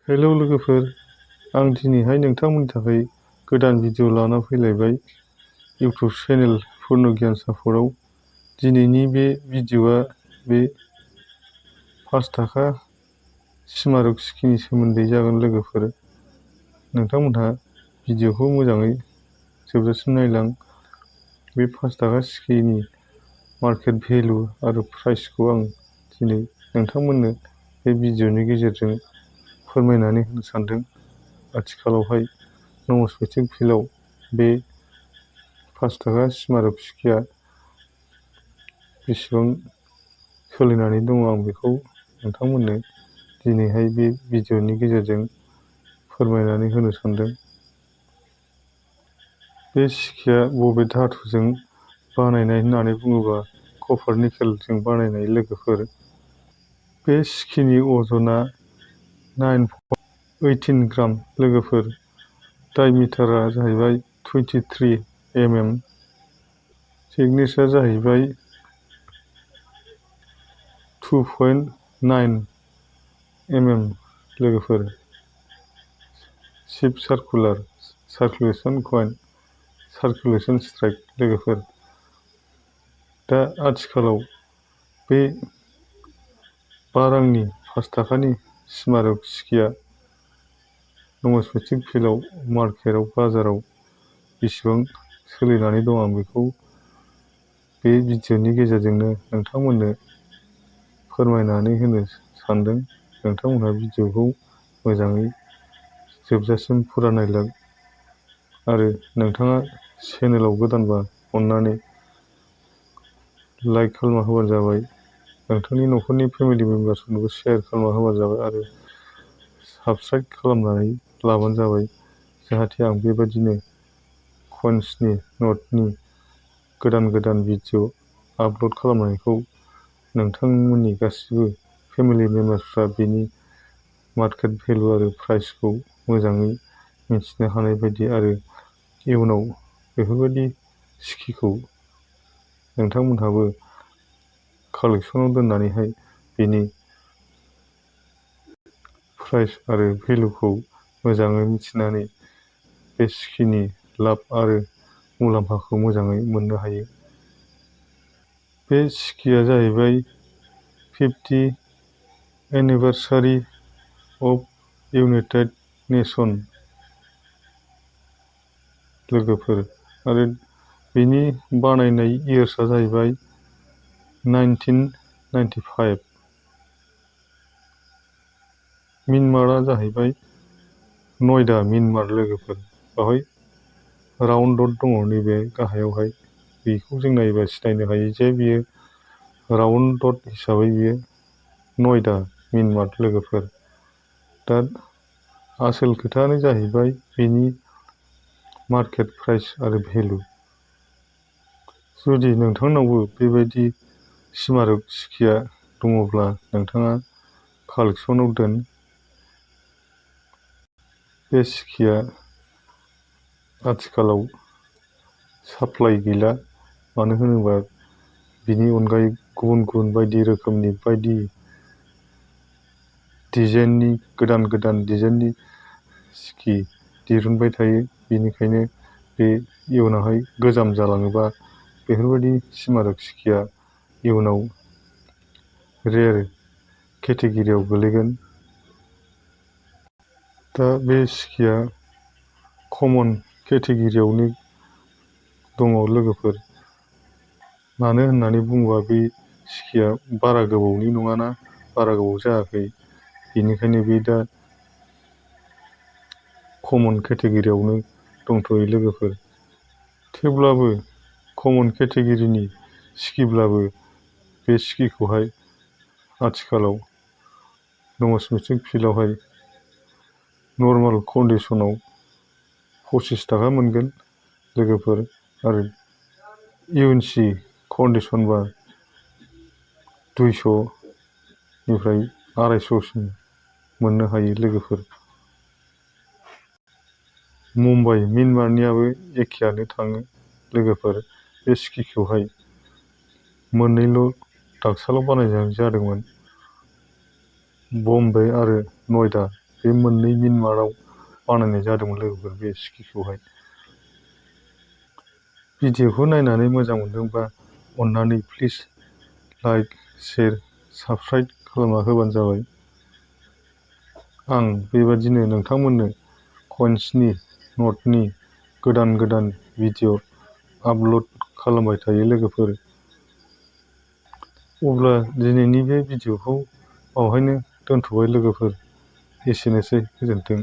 Hello लोगोफोर, आं दिनैहाय नोंथांमोननि थाखाय गोदान भिडिअ लाना फैलायबाय इउटुब चेनेल पुर्न गियान सापर्टआव। दिनैनि बे भिडिअआ बे 5 थाखा स्मारक सिकिनि सोमोन्दै जागोन लोगोफोर। नोंथांमोनहा भिडिअखौ मोजाङै जोबजासिम नायलां। बे 5 थाखा सिकिनि मार्केट भेलु आरो प्राइसखौ आं दिनै नोंथांमोननो बे भिडिअनि गेजेरजों फोरमायनानै होनो सानदों। आथिखालावहाय नमस्पेटिक फिल्डआव बे 5 थाखा स्मारक सिकिया बेसेबां सोलिनानै दङ आं बेखौ नोंथांमोननो दिनैहाय बे भिडिअनि गेजेरजों फोरमायनानै होनो सानदों। बे सिकिया बबे धातुजों बानायनाय होननानै बुङोबा कपार निकेलजों बानायनाय लोगोफोर। बे सिकिनि अजना 9.18 ग्राम लोगोफोर। डायमिटारा जाहैबाय 23 mm। थिकनेसआ जाहैबाय 2.9 mm लोगोफोर। शिफ्ट सार्कुलेशन कइन, सार्कुलेशन स्ट्राइक लोगोफोर। दा आथिखालाव बे 5 रांनि 5 थाखानि स्मारक सिकिया नमस्पेटिक फिल्डआव मार्केटआव बाजाराव बेसेबां सोलिनानै दं आं बेखौ बे भिडिअनि गेजेरजोंनो नोंथांमोननो फोरमायनानै होनो सानदों। नोंथांमोनहा भिडिअखौ मोजाङै जोबजासिम फुरा नायलां आरो नोंथाङा चेनेलाव गोदानबा अननानै लाइक खालामना होबानो जाबाय। नोंथांनि न'खरनि फेमिलि मेम्बार्सफोरनोबो शेयार खालामना होबानो जाबाय आरो साबस्क्राइब खालामनानै लाबानो जाबाय, जाहाथे आं बेबायदिनो कइन्सनि नटनि गोदान भिडिअ आपल'ड खालामनायखौ नोंथांमोननि गासिबो फेमिलि मेम्बार्सफ्रा बेनि मार्केट भेलु आरो प्राइसखौ मोजाङै मिथिनो हानाय बायदि आरो इयुनाव बेफोरबायदि सिकिखौ नोंथांमोनहाबो कालेक्सनाव दोननानैहाय बेनि प्राइस आरो भेलुखौ मोजाङै मिथिनानै बे सिकिनि लाब आरो मुलाम्फाखौ मोजाङै मोननो हायो। बे सिकिया जाहैबाय 50 एनिभार्सारि अफ इउनाइटेड नेशन लोगोफोर आरो बेनि बानायनाय इयार्सआ जाहैबाय 1995। मिनमार्कआ जाहैबाय नयडा मिनमार्क लोगोफोर। बेवहाय राउन्ड डट दङ नैबे गाहायावहाय। बेखौ जों नायोबा सिनायनो हायो जे बियो राउन्ड डट हिसाबै बियो नयडा मिनमार्क लोगोफोर। दा आसोल खोथायानो जाहैबाय बेनि मार्केट प्राइस आरो भेलु। जुदि नोंथांनावबो बेबायदि स्मारक सिकिया दङब्ला नोंथाङा कालेक्सनाव दोन। बे सिकिया आथिखालाव साप्लाय गैला, मानो होनोबा बिनि अनगायै गुबुन बायदि रोखोमनि बायदि डिजाइननि गोदान डिजाइननि सिकि दिरुनबाय थायो। बेनिखायनो बे इयुनावहाय गोजाम जालाङोबा बेफोरबायदि स्मारक सिकिया इयुनाव रेयार केटेगरियाव गोलैगोन। दा बे सिकिया कमन केटेगरियावनो दङ लोगोफोर। मानो होननानै बुङोबा बे सिकिया बारा गोबावनि नङाना, बारा गोबाव जायाखै। बेनिखायनो बे दा कमन केटेगरियावनो दंथ'यो लोगोफोर। थेवब्लाबो कमन केटेगरिनि सिकिब्लाबो बे सिकिखौहाय आथिखालाव नमस्पेटिक फिल्डआवहाय नर्माल कन्डिसनाव 25 थाखा मोनगोन लोगोफोर आरो इउएनसि कन्डिसनबा 200 निफ्राय 250 सिम मोननो हायो लोगोफोर। मुम्बाइ मिनमार्कनियाबो एखेयानो थाङो लोगोफोर। बे सिकिखौहाय मोननैल' दाकसालाव बानायनाय जादोंमोन, बम्बे आरो नयडा बे मोननै मिनमाराव बानायनाय जादोंमोन लोगोफोर बे सिकिखौहाय। भिडिअखौ नायनानै मोजां मोनदोंबा अन्नानै प्लिज लाइक, शेयार, साबस्क्राइब खालामना होबानो जाबाय। आं बेबादिनो नोंथांमोननो कइन्सनि नटनि गोदान गोदान भिडिअ आपल'ड खालामबाय थायो लोगोफोर। अब्ला दिनैनि बे भिडिअखौ बावहायनो दोनथ'बाय लोगोफोर। एसेनोसै, गोजोन्थों।